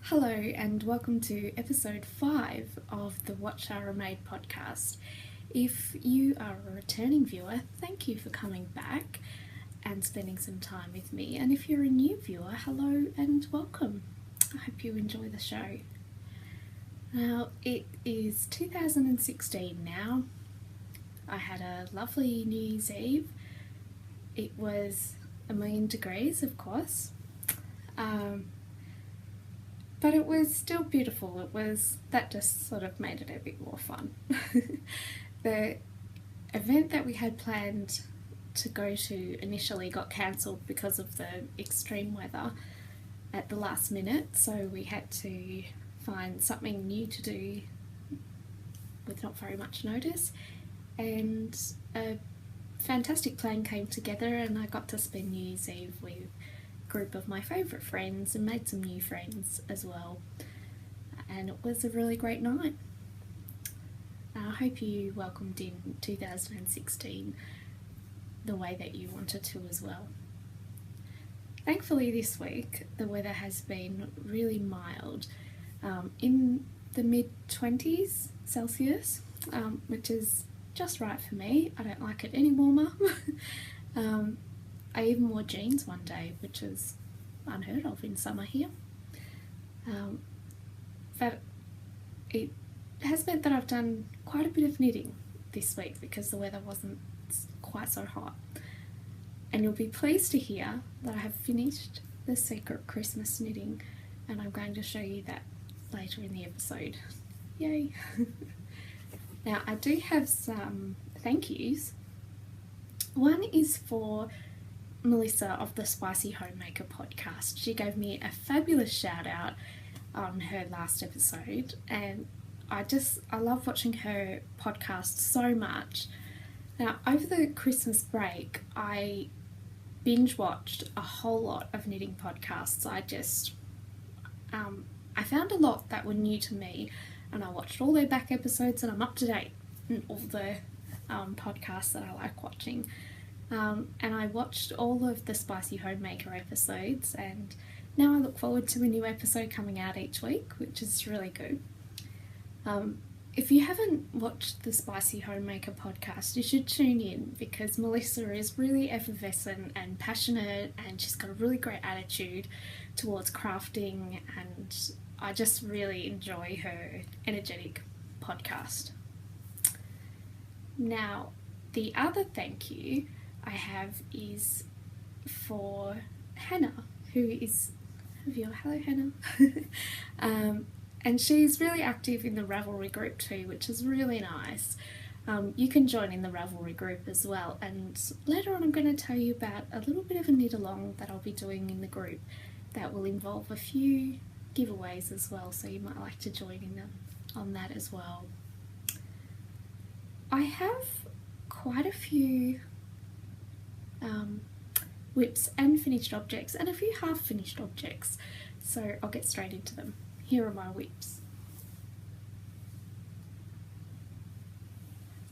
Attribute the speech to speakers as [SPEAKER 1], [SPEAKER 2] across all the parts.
[SPEAKER 1] Hello and welcome to episode 5 of the What Shara Made podcast. If you are a returning viewer, thank you for coming back and spending some time with me. And if you're a new viewer, hello and welcome. I hope you enjoy the show. Now, it is 2016 now. I had a lovely New Year's Eve. It was 1,000,000 degrees, of course. But it was still beautiful. That just sort of made it a bit more fun. The event that we had planned to go to initially got cancelled because of the extreme weather at the last minute, so we had to find something new to do with not very much notice, and a fantastic plan came together and I got to spend New Year's Eve with group of my favourite friends and made some new friends as well, and it was a really great night. I hope you welcomed in 2016 the way that you wanted to as well. Thankfully this week the weather has been really mild, in the mid-20s Celsius, which is just right for me. I don't like it any warmer. I even wore jeans one day, which is unheard of in summer here. But it has meant that I've done quite a bit of knitting this week because the weather wasn't quite so hot. And you'll be pleased to hear that I have finished the secret Christmas knitting, and I'm going to show you that later in the episode. Yay! Now, I do have some thank yous. One is for Melissa of the Spicy Homemaker podcast. She gave me a fabulous shout out on her last episode, and I love watching her podcast so much. Now, over the Christmas break, I binge watched a whole lot of knitting podcasts. I found a lot that were new to me, and I watched all their back episodes, and I'm up to date in all the podcasts that I like watching. And I watched all of the Spicy Homemaker episodes, and now I look forward to a new episode coming out each week, which is really good. If you haven't watched the Spicy Homemaker podcast, you should tune in, because Melissa is really effervescent and passionate, and she's got a really great attitude towards crafting, and I just really enjoy her energetic podcast. Now, the other thank you I have is for Hannah, who is a viewer. Hello, Hannah. And she's really active in the Ravelry group too, which is really nice. You can join in the Ravelry group as well, and later on I'm going to tell you about a little bit of a knit along that I'll be doing in the group that will involve a few giveaways as well, so you might like to join in on that as well. I have quite a few whips and finished objects, and a few half finished objects, so I'll get straight into them. Here are my whips.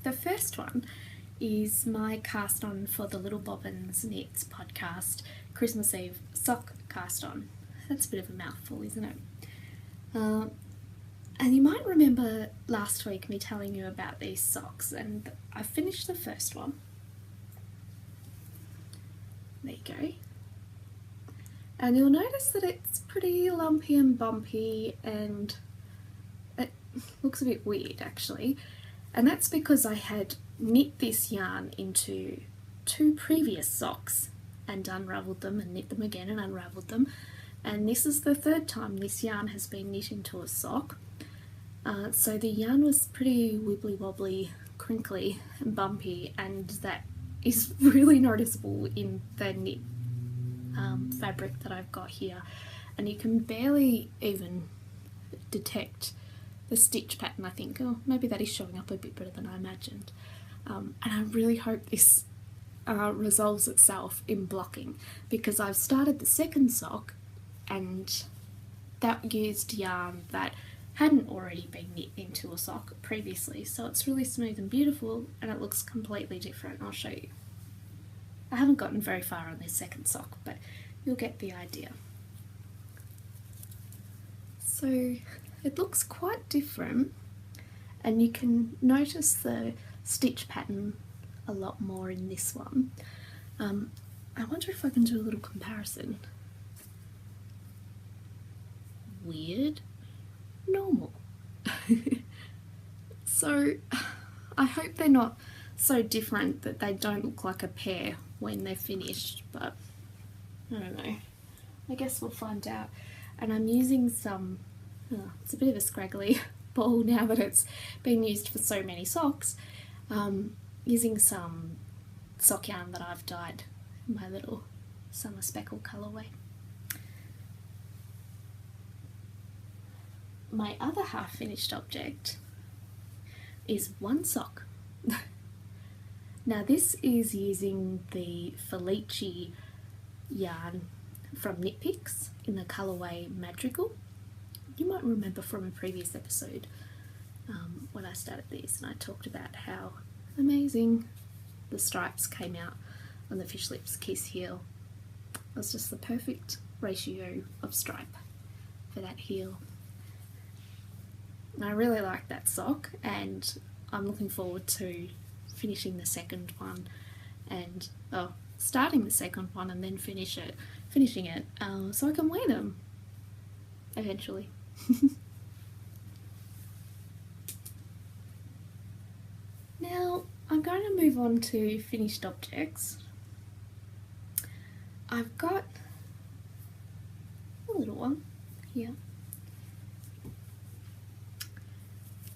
[SPEAKER 1] The first one is my cast on for the Little Bobbins Knits podcast, Christmas Eve sock cast on. That's a bit of a mouthful, isn't it? And you might remember last week me telling you about these socks, and I finished the first one. There you go. And you'll notice that it's pretty lumpy and bumpy, and it looks a bit weird actually. And that's because I had knit this yarn into 2 previous socks and unravelled them and knit them again and unravelled them. And this is the 3rd time this yarn has been knit into a sock. So the yarn was pretty wibbly wobbly, crinkly and bumpy, and that is really noticeable in the knit fabric that I've got here, and you can barely even detect the stitch pattern, I think. Oh, maybe that is showing up a bit better than I imagined. And I really hope this resolves itself in blocking, because I've started the second sock and that used yarn that hadn't already been knit into a sock previously, so it's really smooth and beautiful and it looks completely different. I'll show you. I haven't gotten very far on this second sock, but you'll get the idea. So it looks quite different, and you can notice the stitch pattern a lot more in this one. I wonder if I can do a little comparison. Weird, normal. So I hope they're not so different that they don't look like a pair when they're finished, but I don't know. I guess we'll find out. And I'm using some, it's a bit of a scraggly ball now that it's been used for so many socks, using some sock yarn that I've dyed in my little summer speckle colourway. My other half finished object is one sock. Now this is using the Felici yarn from Knit Picks in the colourway Madrigal. You might remember from a previous episode when I started this and I talked about how amazing the stripes came out on the Fish Lips Kiss heel. It was just the perfect ratio of stripe for that heel. I really like that sock, and I'm looking forward to finishing the second one and starting the second one and then finishing it so I can wear them eventually. Now I'm going to move on to finished objects. I've got a little one here.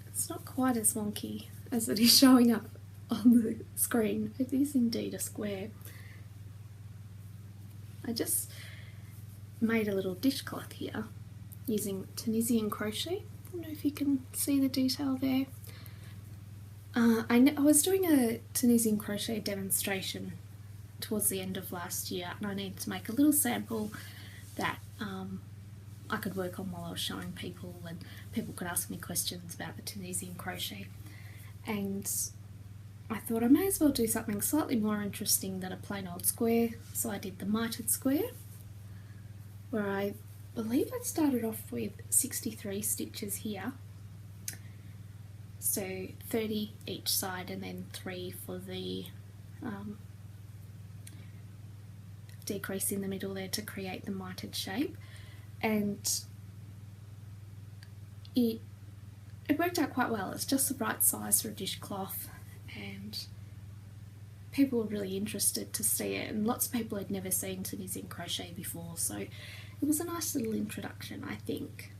[SPEAKER 1] It's not quite as wonky as it is showing up on the screen. It is indeed a square. I just made a little dishcloth here using Tunisian crochet. I don't know if you can see the detail there. I was doing a Tunisian crochet demonstration towards the end of last year, and I needed to make a little sample that I could work on while I was showing people, and people could ask me questions about the Tunisian crochet. And I thought I may as well do something slightly more interesting than a plain old square, so I did the mitered square, where I believe I started off with 63 stitches here, so 30 each side and then 3 for the decrease in the middle there to create the mitered shape. And it worked out quite well. It's just the right size for a dishcloth, and people were really interested to see it, and lots of people had never seen Tunisian crochet before, so it was a nice little introduction, I think.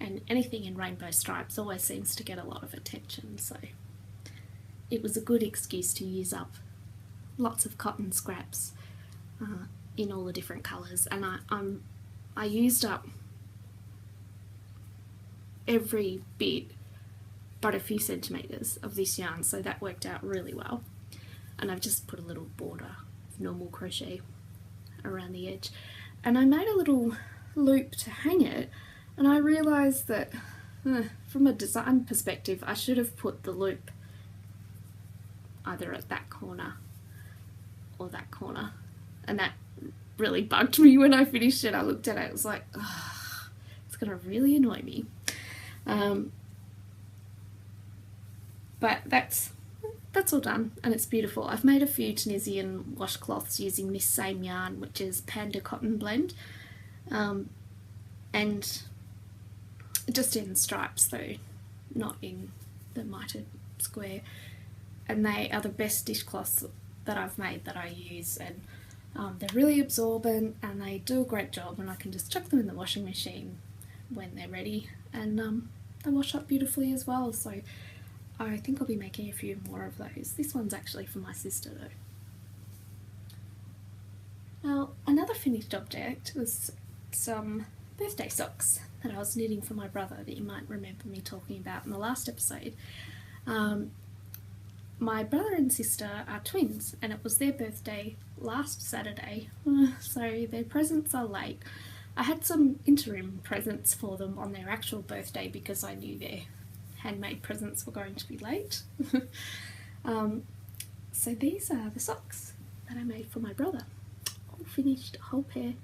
[SPEAKER 1] And anything in rainbow stripes always seems to get a lot of attention, so it was a good excuse to use up lots of cotton scraps in all the different colours. And I used up every bit but a few centimetres of this yarn, so that worked out really well. And I've just put a little border of normal crochet around the edge, and I made a little loop to hang it, and I realised that from a design perspective I should have put the loop either at that corner or that corner, and that really bugged me when I finished it. I looked at it, it was like, oh, it's gonna really annoy me. But that's all done, and it's beautiful. I've made a few Tunisian washcloths using this same yarn, which is Panda Cotton Blend, and just in stripes though, not in the mitered square, and they are the best dishcloths that I've made that I use, and they're really absorbent and they do a great job, and I can just chuck them in the washing machine when they're ready, and they wash up beautifully as well. So I think I'll be making a few more of those. This one's actually for my sister though. Now, another finished object was some birthday socks that I was knitting for my brother that you might remember me talking about in the last episode. My brother and sister are twins, and it was their birthday last Saturday, so their presents are late. I had some interim presents for them on their actual birthday because I knew their handmade presents were going to be late. So these are the socks that I made for my brother. All finished, a whole pair.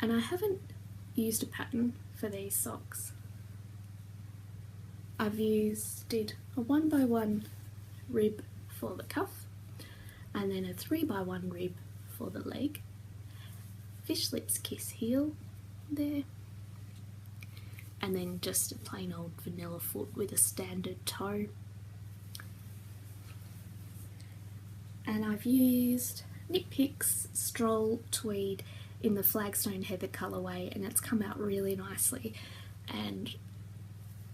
[SPEAKER 1] And I haven't used a pattern for these socks. did a 1x1 rib for the cuff, and then a 3x1 rib for the leg. Fish lips kiss heel there, and then just a plain old vanilla foot with a standard toe. And I've used Knit Picks Stroll Tweed in the Flagstone Heather colourway, and it's come out really nicely. And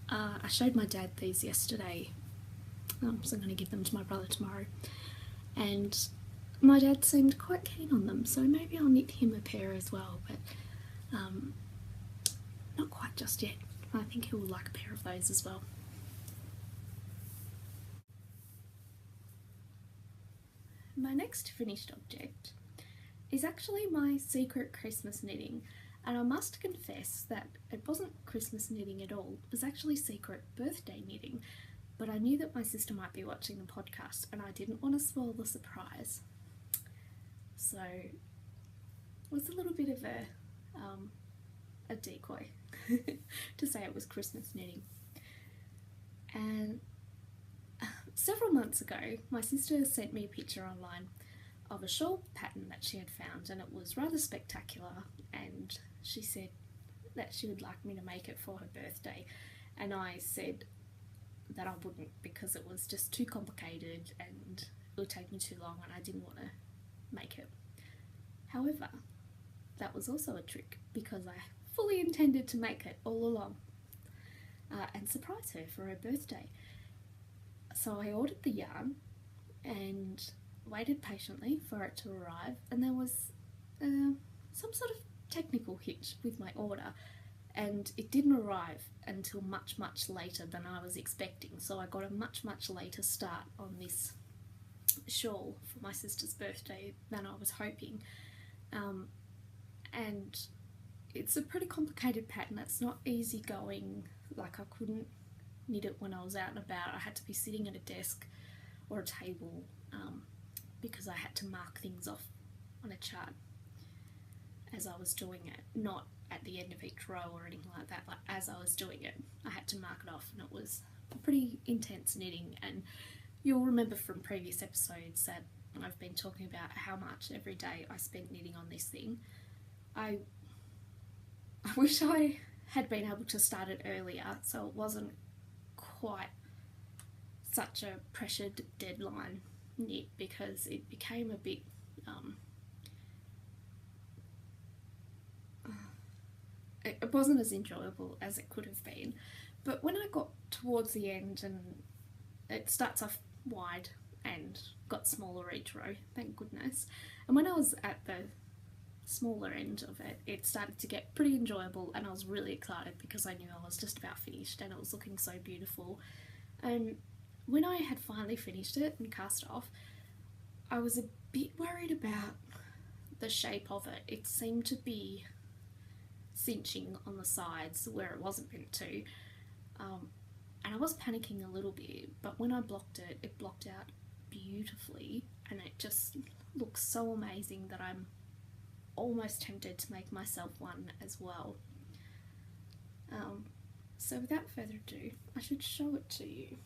[SPEAKER 1] I showed my dad these yesterday, so I'm going to give them to my brother tomorrow, and my dad seemed quite keen on them, so maybe I'll knit him a pair as well, but not quite just yet. I think he will like a pair of those as well. My next finished object is actually my secret Christmas knitting, and I must confess that it wasn't Christmas knitting at all. It was actually secret birthday knitting, but I knew that my sister might be watching the podcast and I didn't want to spoil the surprise. So it was a little bit of a decoy to say it was Christmas knitting. And several months ago, my sister sent me a picture online of a shawl pattern that she had found, and it was rather spectacular, and she said that she would like me to make it for her birthday, and I said that I wouldn't because it was just too complicated and it would take me too long and I didn't want to make it. However, that was also a trick because I fully intended to make it all along and surprise her for her birthday. So I ordered the yarn and waited patiently for it to arrive, and there was some sort of technical hitch with my order, and it didn't arrive until much later than I was expecting, so I got a much later start on this shawl for my sister's birthday than I was hoping. And it's a pretty complicated pattern. It's not easy going, like I couldn't knit it when I was out and about. I had to be sitting at a desk or a table because I had to mark things off on a chart as I was doing it, not at the end of each row or anything like that. Like as I was doing it, I had to mark it off, and it was pretty intense knitting. And you'll remember from previous episodes that I've been talking about how much every day I spent knitting on this thing. I wish I had been able to start it earlier so it wasn't quite such a pressured deadline knit, because it became a bit it wasn't as enjoyable as it could have been. But when I got towards the end, and it starts off wide and got smaller each row, thank goodness, and when I was at the smaller end of it, it started to get pretty enjoyable, and I was really excited because I knew I was just about finished and it was looking so beautiful. And when I had finally finished it and cast it off, I was a bit worried about the shape of it. It seemed to be cinching on the sides where it wasn't meant to, and I was panicking a little bit, but when I blocked it, it blocked out beautifully, and it just looks so amazing that I'm almost tempted to make myself one as well. So without further ado, I should show it to you.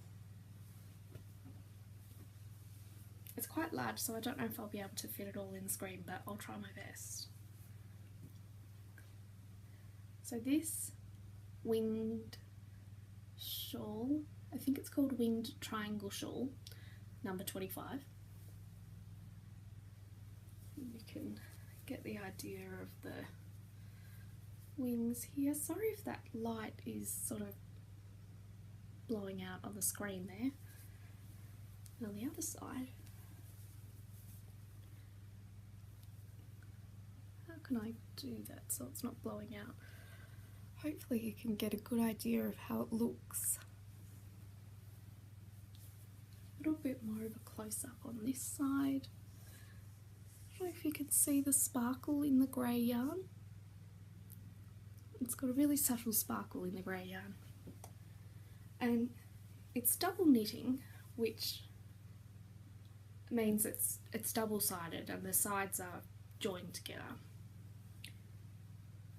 [SPEAKER 1] It's quite large, so I don't know if I'll be able to fit it all in the screen, but I'll try my best. So this winged shawl, I think it's called Winged Triangle Shawl, number 25. You can get the idea of the wings here. Sorry if that light is sort of blowing out on the screen there. And on the other side, how can I do that so it's not blowing out? Hopefully you can get a good idea of how it looks. A little bit more of a close-up on this side. I don't know if you can see the sparkle in the grey yarn. It's got a really subtle sparkle in the grey yarn. And it's double knitting, which means it's double-sided and the sides are joined together.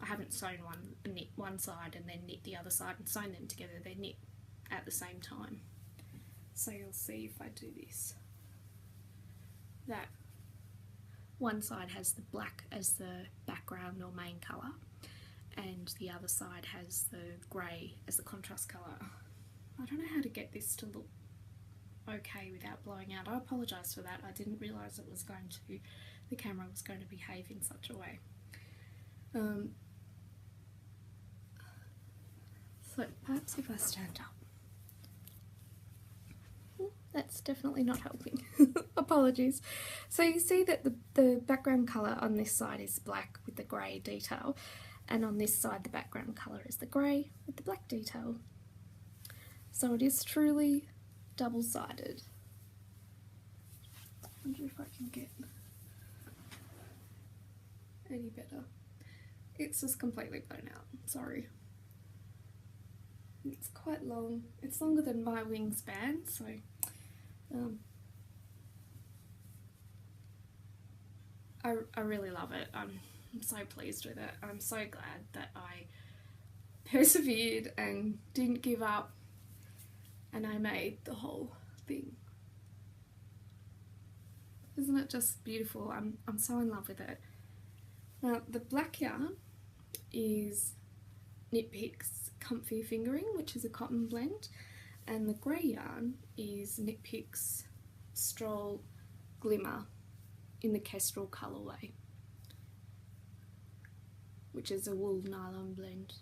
[SPEAKER 1] I haven't knit one side and then knit the other side and sewn them together. They're knit at the same time. So you'll see if I do this, that one side has the black as the background or main colour, and the other side has the grey as the contrast colour. I don't know how to get this to look okay without blowing out. I apologise for that. I didn't realise the camera was going to behave in such a way. So perhaps if I stand up. That's definitely not helping. Apologies. So you see that the background colour on this side is black with the grey detail, and on this side the background colour is the grey with the black detail. So it is truly double-sided. I wonder if I can get any better. It's just completely blown out, sorry. It's quite long. It's longer than my wingspan, so I really love it. I'm so pleased with it. I'm so glad that I persevered and didn't give up, and I made the whole thing. Isn't it just beautiful? I'm so in love with it. Now the black yarn is Knit Picks Comfy Fingering, which is a cotton blend, and the grey yarn is Knit Picks Stroll Glimmer in the Kestrel colourway, which is a wool nylon blend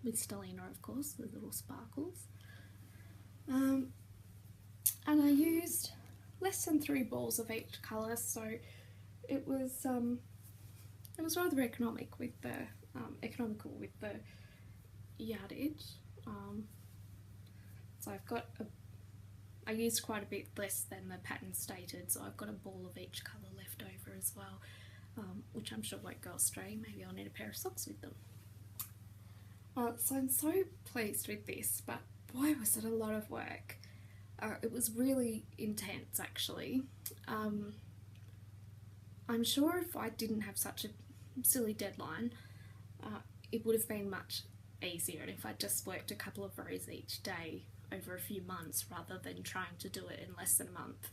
[SPEAKER 1] with stellina, of course, the little sparkles. And I used less than 3 balls of each colour, so it was rather economical with the yardage. So I used quite a bit less than the pattern stated, so I've got a ball of each colour left over as well, which I'm sure won't go astray. Maybe I'll knit a pair of socks with them. So I'm so pleased with this, but boy was it a lot of work. It was really intense actually. I'm sure if I didn't have such a silly deadline, it would have been much easier, and if I just worked a couple of rows each day over a few months rather than trying to do it in less than a month,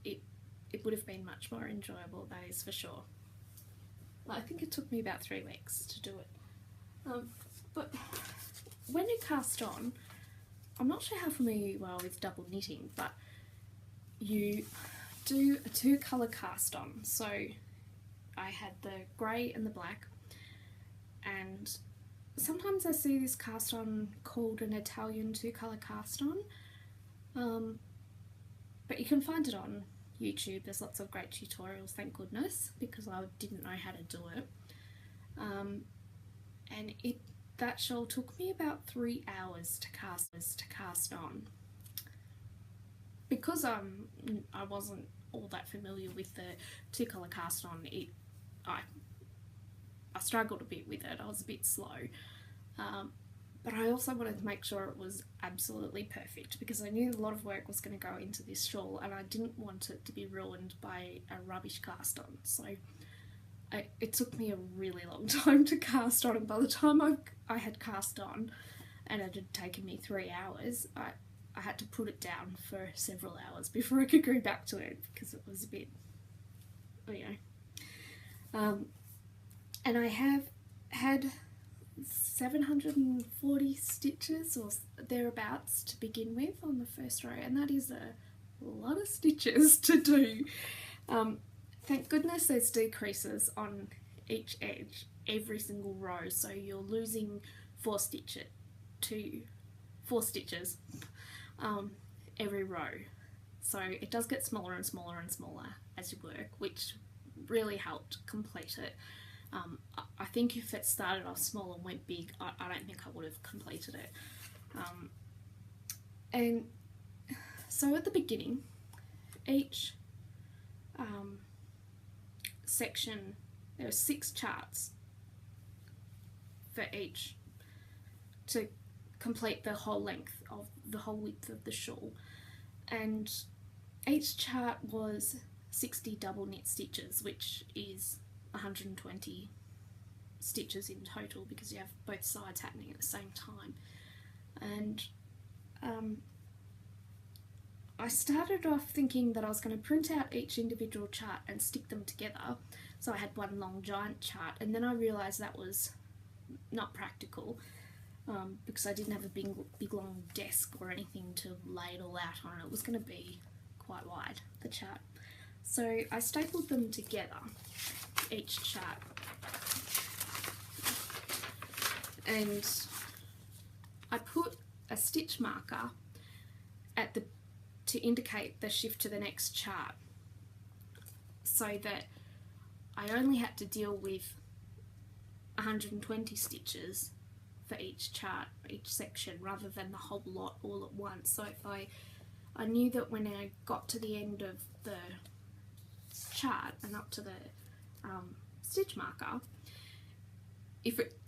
[SPEAKER 1] it would have been much more enjoyable, that is for sure. I think it took me about 3 weeks to do it. But when you cast on, I'm not sure how familiar you are with double knitting, but you do a 2-colour cast on. So I had the grey and the black, and sometimes I see this cast on called an Italian 2-colour cast on, but you can find it on YouTube. There's lots of great tutorials, thank goodness, because I didn't know how to do it. And that shawl took me about 3 hours to cast on. Because I wasn't all that familiar with the 2-colour cast on, I struggled a bit with it. I was a bit slow, but I also wanted to make sure it was absolutely perfect, because I knew a lot of work was going to go into this shawl and I didn't want it to be ruined by a rubbish cast on. So it took me a really long time to cast on, and by the time I had cast on and it had taken me 3 hours, I had to put it down for several hours before I could go back to it, because it was a bit, you know. And I have had 740 stitches or thereabouts to begin with on the first row, and that is a lot of stitches to do. Thank goodness there's decreases on each edge every single row, so you're losing 4 stitches to 4 stitches every row. So it does get smaller and smaller and smaller as you work, which really helped complete it. I think if it started off small and went big, I don't think I would have completed it. And so at the beginning, each section, there are 6 charts for each to complete the whole length of the whole width of the shawl, and each chart was 60 double knit stitches, which is 120 stitches in total because you have both sides happening at the same time. And I started off thinking that I was going to print out each individual chart and stick them together, so I had one long giant chart, and then I realised that was not practical because I didn't have a big long desk or anything to lay it all out on. It was going to be quite wide, the chart. So I stapled them together, each chart, and I put a stitch marker at the to indicate the shift to the next chart, so that I only had to deal with 120 stitches for each chart, each section, rather than the whole lot all at once. So if I knew that when I got to the end of the chart and up to the stitch marker, if it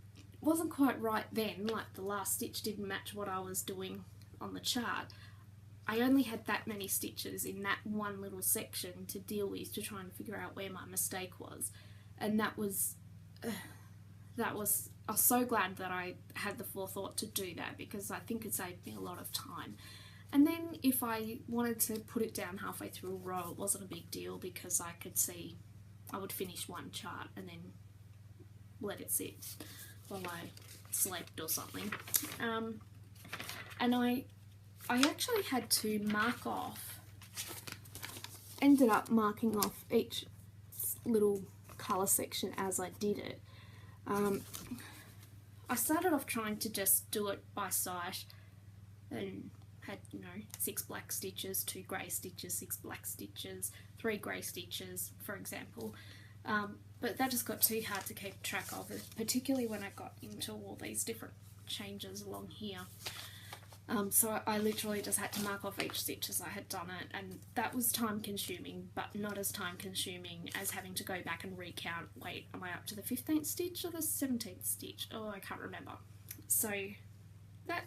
[SPEAKER 1] wasn't quite right then, like the last stitch didn't match what I was doing on the chart, I only had that many stitches in that one little section to deal with to try and figure out where my mistake was. And I was so glad that I had the forethought to do that, because I think it saved me a lot of time. And then if I wanted to put it down halfway through a row, it wasn't a big deal because I could see I would finish one chart and then let it sit while I slept or something. And I actually had to mark off, ended up marking off each little colour section as I did it. I started off trying to just do it by sight and had, 6 black stitches, 2 grey stitches, 6 black stitches, 3 grey stitches, for example. But that just got too hard to keep track of, particularly when I got into all these different changes along here. So I literally just had to mark off each stitch as I had done it, and that was time consuming, but not as time consuming as having to go back and recount, wait, am I up to the 15th stitch or the 17th stitch? Oh, I can't remember. So that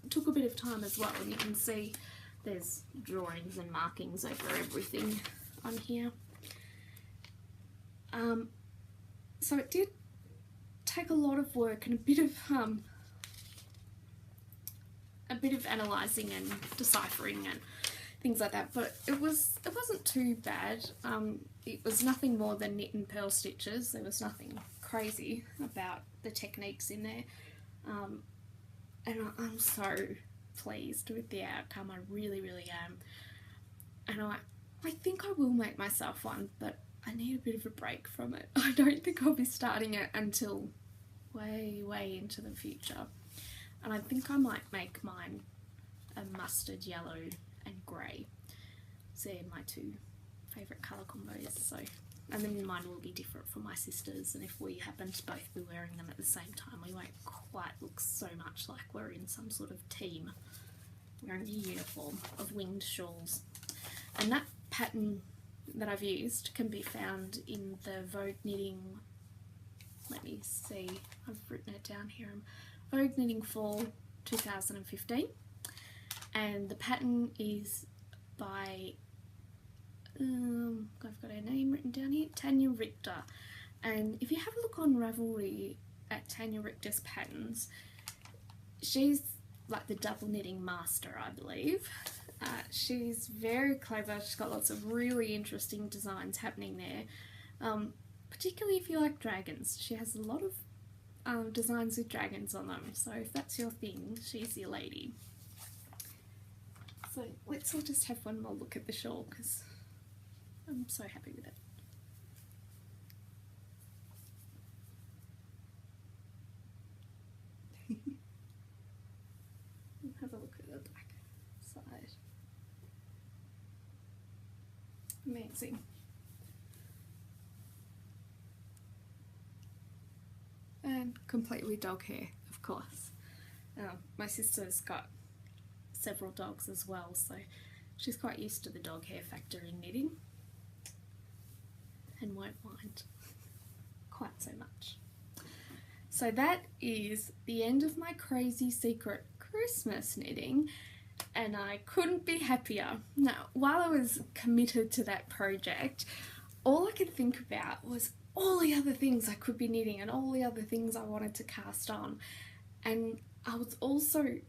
[SPEAKER 1] took a bit of time as well, and you can see there's drawings and markings over everything on here. So it did take a lot of work and a bit of analysing and deciphering and things like that, but it wasn't too bad. It was nothing more than knit and purl stitches. There was nothing crazy about the techniques in there, and I'm so pleased with the outcome. I really, really am. And I think I will make myself one, but I need a bit of a break from it. I don't think I'll be starting it until way, way into the future. And I think I might make mine a mustard yellow and grey. So they're my 2 favourite colour combos. So, and then mine will be different from my sister's, and if we happen to both be wearing them at the same time, we won't quite look so much like we're in some sort of team wearing a uniform of winged shawls. And that pattern that I've used can be found in the Vogue Knitting, let me see, I've written it down here, Vogue Knitting Fall 2015, and the pattern is by, I've got her name written down here, Tanya Richter. And if you have a look on Ravelry at Tanya Richter's patterns, she's like the double knitting master, I believe. She's very clever. She's got lots of really interesting designs happening there, particularly if you like dragons. She has a lot of designs with dragons on them, so if that's your thing, she's your lady. So let's all just have one more look at the shawl, because I'm so happy with it. Look at the back side. Amazing. And complete with dog hair, of course. My sister's got several dogs as well, so she's quite used to the dog hair factor in knitting and won't mind quite so much. So that is the end of my crazy secret Christmas knitting, and I couldn't be happier. Now, while I was committed to that project, all I could think about was all the other things I could be knitting and all the other things I wanted to cast on. And I was also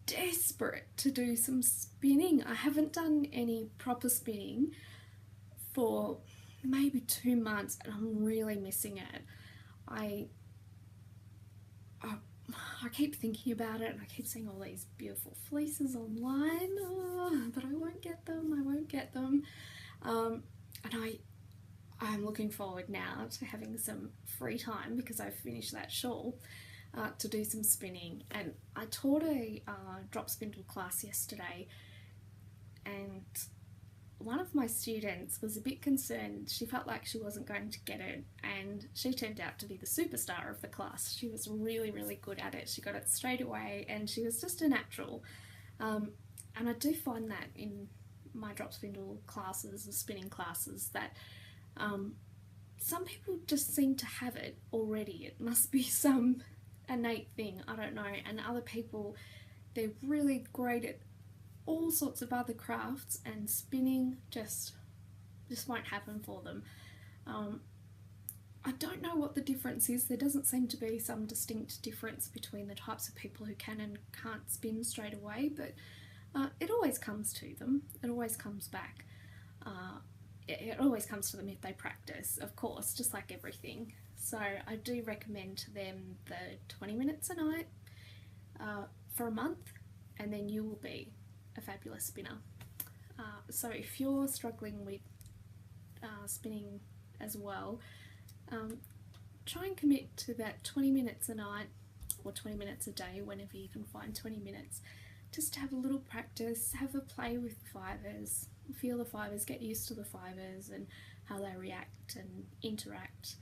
[SPEAKER 1] desperate to do some spinning. I haven't done any proper spinning for maybe 2 months and I'm really missing it. I keep thinking about it and I keep seeing all these beautiful fleeces online, but I won't get them. And I'm looking forward now to having some free time because I've finished that shawl to do some spinning. And I taught a drop spindle class yesterday, and one of my students was a bit concerned. She felt like she wasn't going to get it, and she turned out to be the superstar of the class. She was really, really good at it. She got it straight away and she was just a natural. And I do find that in my drop spindle classes, the spinning classes, that some people just seem to have it already. It must be some innate thing, I don't know. And other people, they're really great at all sorts of other crafts, and spinning just won't happen for them. I don't know what the difference is. There doesn't seem to be some distinct difference between the types of people who can and can't spin straight away, but it always comes to them. It always comes back. It always comes to them if they practice, of course, just like everything. So I do recommend to them the 20 minutes a night for a month, and then you will be a fabulous spinner. So if you're struggling with spinning as well, try and commit to that 20 minutes a night or 20 minutes a day, whenever you can find 20 minutes, just to have a little practice, have a play with the fibres, feel the fibres, get used to the fibres and how they react and interact,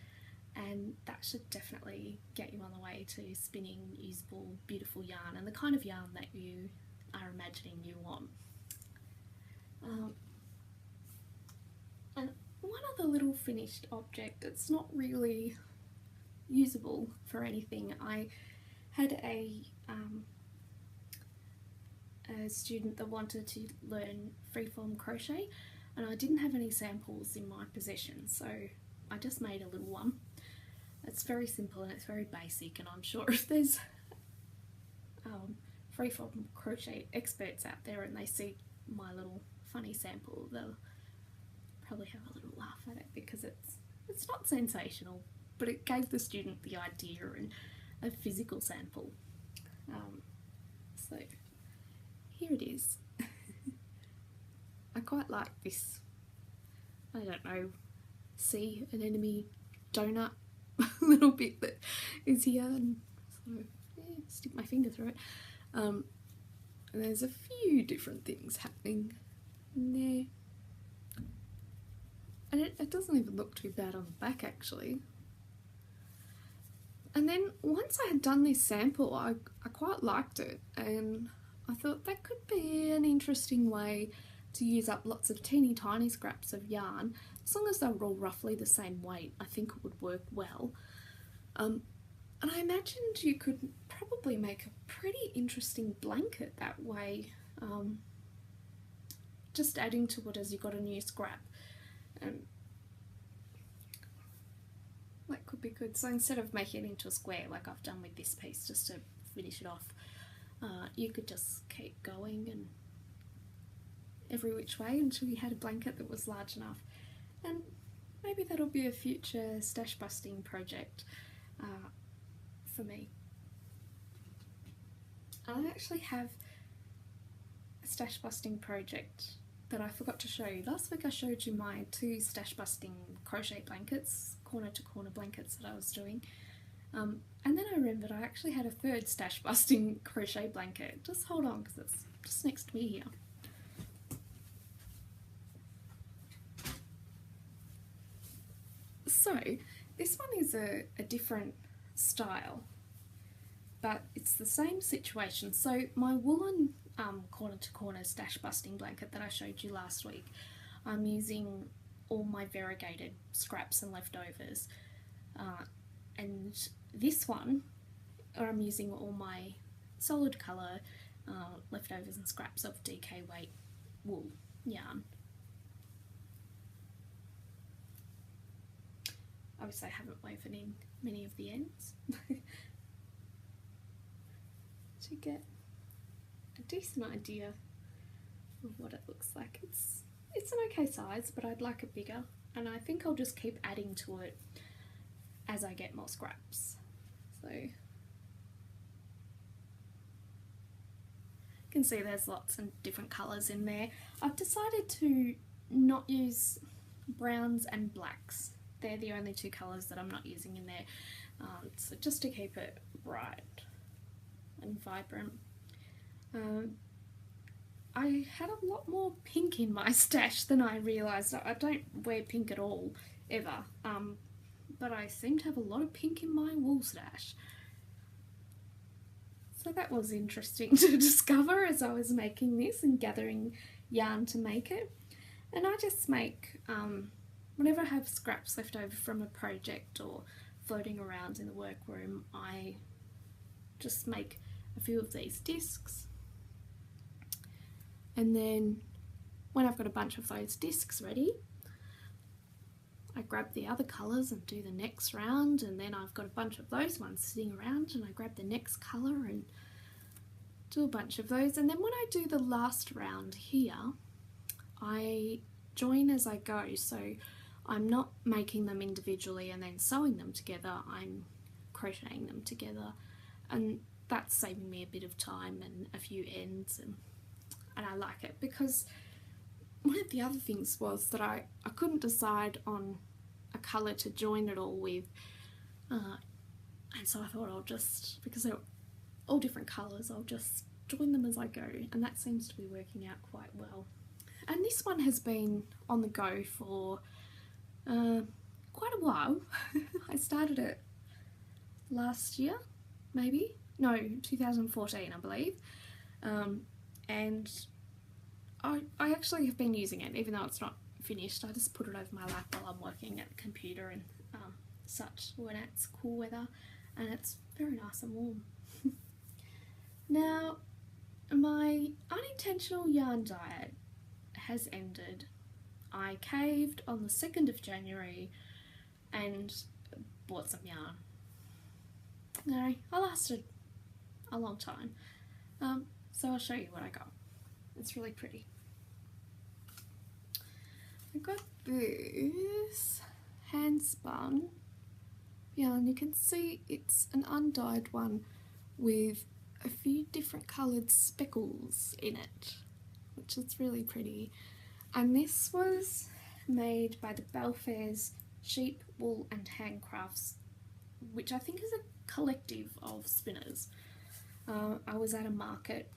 [SPEAKER 1] and that should definitely get you on the way to spinning usable, beautiful yarn, and the kind of yarn that you are imagining you want. And one other little finished object that's not really usable for anything. I had a student that wanted to learn freeform crochet, and I didn't have any samples in my possession, so I just made a little one. It's very simple and it's very basic, and I'm sure if there's freeform crochet experts out there and they see my little funny sample, they'll probably have a little laugh at it, because it's not sensational, but it gave the student the idea and a physical sample. So here it is. I quite like this, I don't know, sea anemone donut little bit that is here, and so yeah, stick my finger through it. And there's a few different things happening in there, and it doesn't even look too bad on the back actually. And then once I had done this sample, I quite liked it, and I thought that could be an interesting way to use up lots of teeny tiny scraps of yarn. As long as they were all roughly the same weight, I think it would work well. And I imagined you could probably make a pretty interesting blanket that way, just adding to it as you got a new scrap. That could be good. So instead of making it into a square like I've done with this piece just to finish it off, you could just keep going and every which way until you had a blanket that was large enough. And maybe that'll be a future stash busting project for me. I actually have a stash busting project that I forgot to show you. Last week I showed you my 2 stash busting crochet blankets, corner to corner blankets that I was doing. And then I remembered I actually had a third stash busting crochet blanket. Just hold on because it's just next to me here. So this one is a different style, but it's the same situation. So my woolen corner to corner stash busting blanket that I showed you last week, I'm using all my variegated scraps and leftovers, and this one I'm using all my solid colour leftovers and scraps of DK weight wool yarn. Obviously I haven't woven in many of the ends to get a decent idea of what it looks like. It's an okay size, but I'd like it bigger, and I think I'll just keep adding to it as I get more scraps. So you can see there's lots of different colours in there. I've decided to not use browns and blacks. They're the only two colours that I'm not using in there, so just to keep it bright and vibrant. I had a lot more pink in my stash than I realised. I don't wear pink at all, ever, but I seem to have a lot of pink in my wool stash. So that was interesting to discover as I was making this and gathering yarn to make it. And I just make, whenever I have scraps left over from a project or floating around in the workroom, I just make a few of these discs. And then when I've got a bunch of those discs ready, I grab the other colours and do the next round, and then I've got a bunch of those ones sitting around and I grab the next colour and do a bunch of those. And then when I do the last round here, I join as I go, so I'm not making them individually and then sewing them together, I'm crocheting them together, and that's saving me a bit of time and a few ends, and I like it because one of the other things was that I couldn't decide on a colour to join it all with, and so I thought I'll just, because they're all different colours, I'll just join them as I go, and that seems to be working out quite well. And this one has been on the go for quite a while. I started it last year, maybe? No, 2014 I believe. And I actually have been using it, even though it's not finished. I just put it over my lap while I'm working at the computer and such when it's cool weather, and it's very nice and warm. Now, my unintentional yarn diet has ended. I caved on the 2nd of January and bought some yarn. No, I lasted a long time. So I'll show you what I got. It's really pretty. I got this hand spun yarn. You can see it's an undyed one with a few different coloured speckles in it, which is really pretty. And this was made by the Belfairs Sheep, Wool and Handcrafts, which I think is a collective of spinners. I was at a market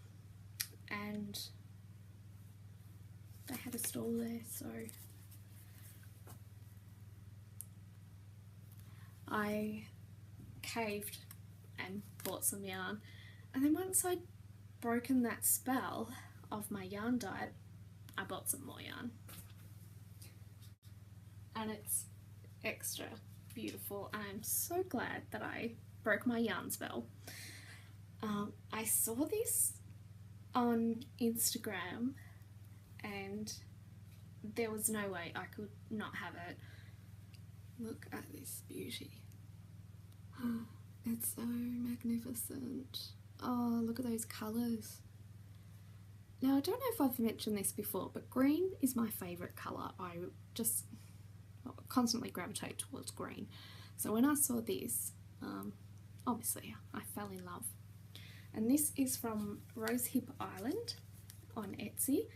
[SPEAKER 1] and they had a stall there, so I caved and bought some yarn. And then once I'd broken that spell of my yarn diet, I bought some more yarn. And it's extra beautiful, and I'm so glad that I broke my yarn spell. I saw this on Instagram and there was no way I could not have it. Look at this beauty. It's so magnificent. Oh, look at those colours. Now, I don't know if I've mentioned this before, but green is my favourite colour. I just constantly gravitate towards green. So when I saw this, obviously I fell in love. And this is from Rosehip Island on Etsy,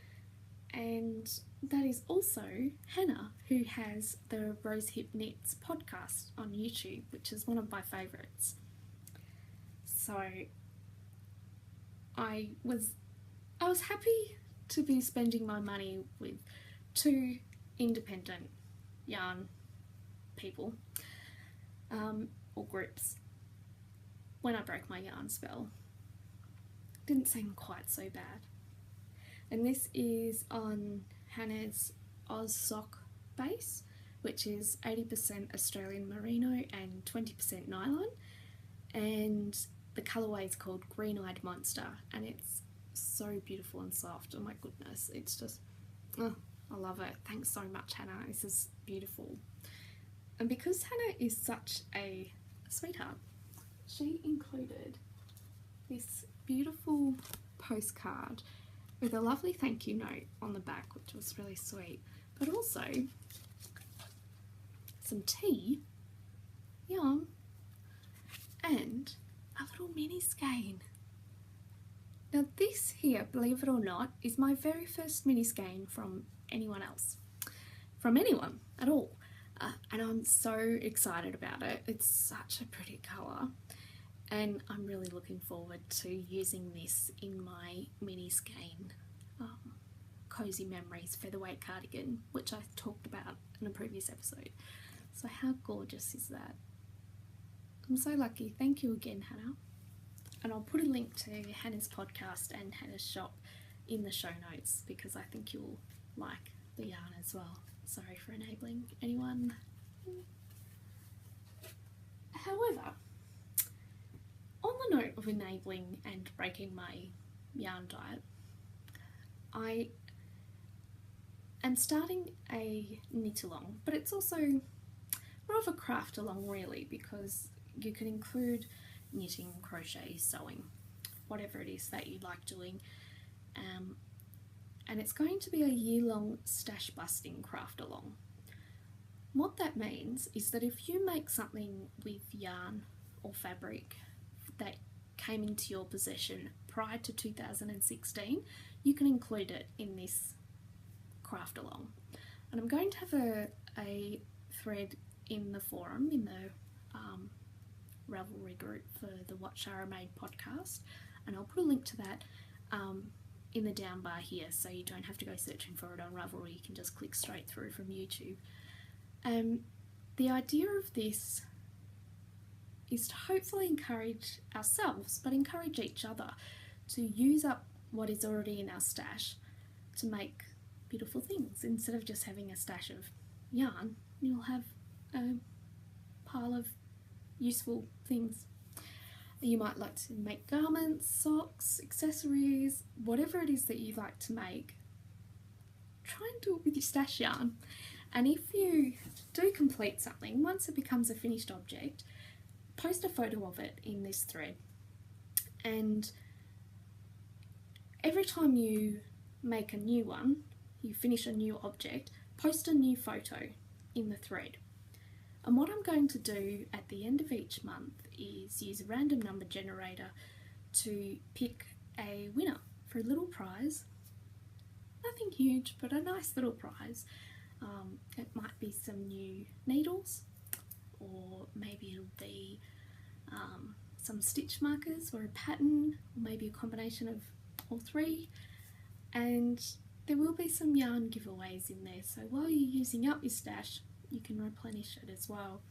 [SPEAKER 1] and that is also Hannah, who has the Rosehip Knits podcast on YouTube, which is one of my favourites. So I was happy to be spending my money with two independent yarn people or groups when I broke my yarn spell. Didn't seem quite so bad. And this is on Hannah's Oz Sock base, which is 80% Australian merino and 20% nylon, and the colourway is called Green Eyed Monster, and it's so beautiful and soft. Oh my goodness, it's just, oh, I love it. Thanks so much, Hannah. This is beautiful. And because Hannah is such a sweetheart, she included this beautiful postcard with a lovely thank you note on the back, which was really sweet, but also some tea, yarn, and a little mini skein. Now this here, believe it or not, is my very first mini skein from anyone else, from anyone at all, and I'm so excited about it. It's such a pretty colour, and I'm really looking forward to using this in my mini skein Cozy Memories featherweight cardigan, which I talked about in a previous episode. So how gorgeous is that? I'm so lucky. Thank you again, Hannah. And I'll put a link to Hannah's podcast and Hannah's shop in the show notes because I think you'll like the yarn as well. Sorry for enabling anyone. However, on the note of enabling and breaking my yarn diet, I am starting a knit along, but it's also more of a craft along really, because you can include knitting, crochet, sewing, whatever it is that you like doing, and it's going to be a year-long stash busting craft along. What that means is that if you make something with yarn or fabric that came into your possession prior to 2016, you can include it in this craft along. And I'm going to have a thread in the forum, in the Ravelry group for the What Shara Made podcast, and I'll put a link to that in the down bar here, so you don't have to go searching for it on Ravelry. You can just click straight through from YouTube. The idea of this is to hopefully encourage ourselves, but encourage each other to use up what is already in our stash to make beautiful things. Instead of just having a stash of yarn, you'll have a pile of useful things. You might like to make garments, socks, accessories, whatever it is that you like to make. Try and do it with your stash yarn. And if you do complete something, once it becomes a finished object, post a photo of it in this thread. And every time you make a new one, you finish a new object, post a new photo in the thread. And what I'm going to do at the end of each month is use a random number generator to pick a winner for a little prize. Nothing huge, but a nice little prize. It might be some new needles, or maybe it'll be some stitch markers or a pattern, or maybe a combination of all three. And there will be some yarn giveaways in there, so while you're using up your stash, you can replenish it as well.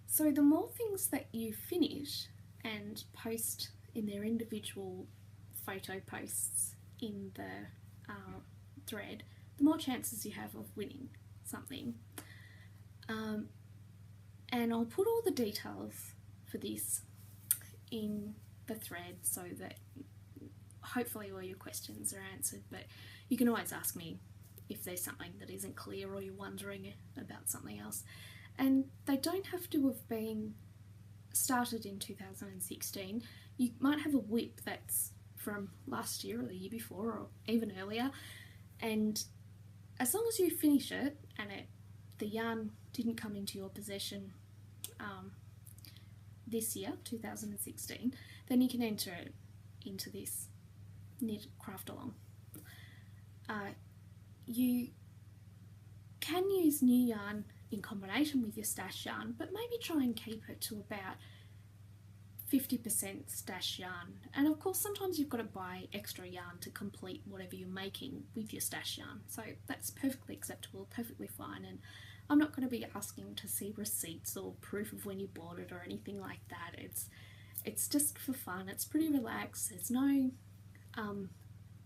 [SPEAKER 1] So the more things that you finish and post in their individual photo posts in the thread, the more chances you have of winning something. And I'll put all the details for this in the thread so that hopefully all your questions are answered, but you can always ask me if there's something that isn't clear or you're wondering about something else. And they don't have to have been started in 2016. You might have a whip that's from last year or the year before or even earlier, and as long as you finish it and the yarn didn't come into your possession this year, 2016, then you can enter it into this knit craft along. You can use new yarn in combination with your stash yarn, but maybe try and keep it to about 50% stash yarn, and of course sometimes you've got to buy extra yarn to complete whatever you're making with your stash yarn, so that's perfectly acceptable, perfectly fine, and I'm not going to be asking to see receipts or proof of when you bought it or anything like that. It's just for fun, it's pretty relaxed, there's no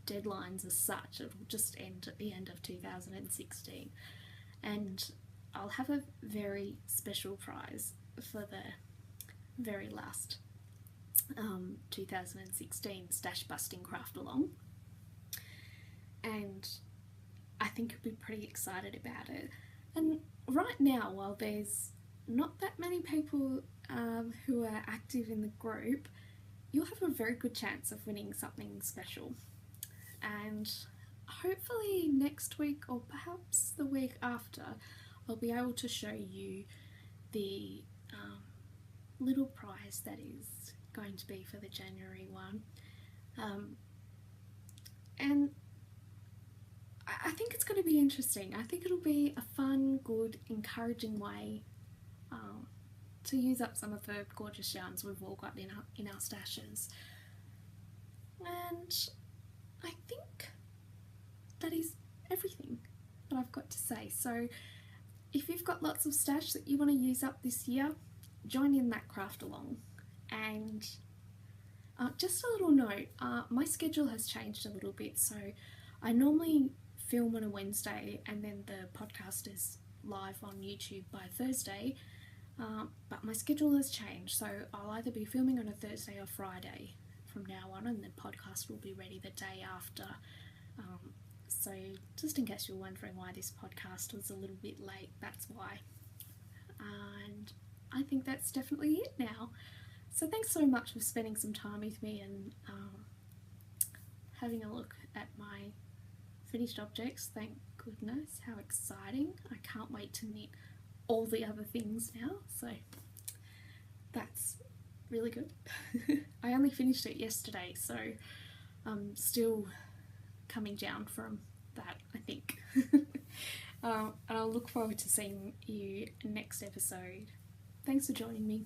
[SPEAKER 1] deadlines as such, it'll just end at the end of 2016, and I'll have a very special prize for the very last 2016 stash busting craft along, and I think you'll be pretty excited about it. And right now, while there's not that many people who are active in the group, you'll have a very good chance of winning something special. And hopefully next week, or perhaps the week after, I'll be able to show you the little prize that is going to be for the January one. And I think it's going to be interesting. I think it'll be a fun, good, encouraging way to use up some of the gorgeous yarns we've all got in our stashes. And I think that is everything that I've got to say. So if you've got lots of stash that you want to use up this year, join in that craft along. And just a little note, my schedule has changed a little bit, so I normally film on a Wednesday and then the podcast is live on YouTube by Thursday, but my schedule has changed, so I'll either be filming on a Thursday or Friday from now on, and the podcast will be ready the day after. So just in case you're wondering why this podcast was a little bit late, that's why. And I think that's definitely it now. So thanks so much for spending some time with me and having a look at my finished objects. Thank goodness, how exciting. I can't wait to knit all the other things now, so that's really good. I only finished it yesterday, so I'm still coming down from that, I think. And I'll look forward to seeing you next episode. Thanks for joining me.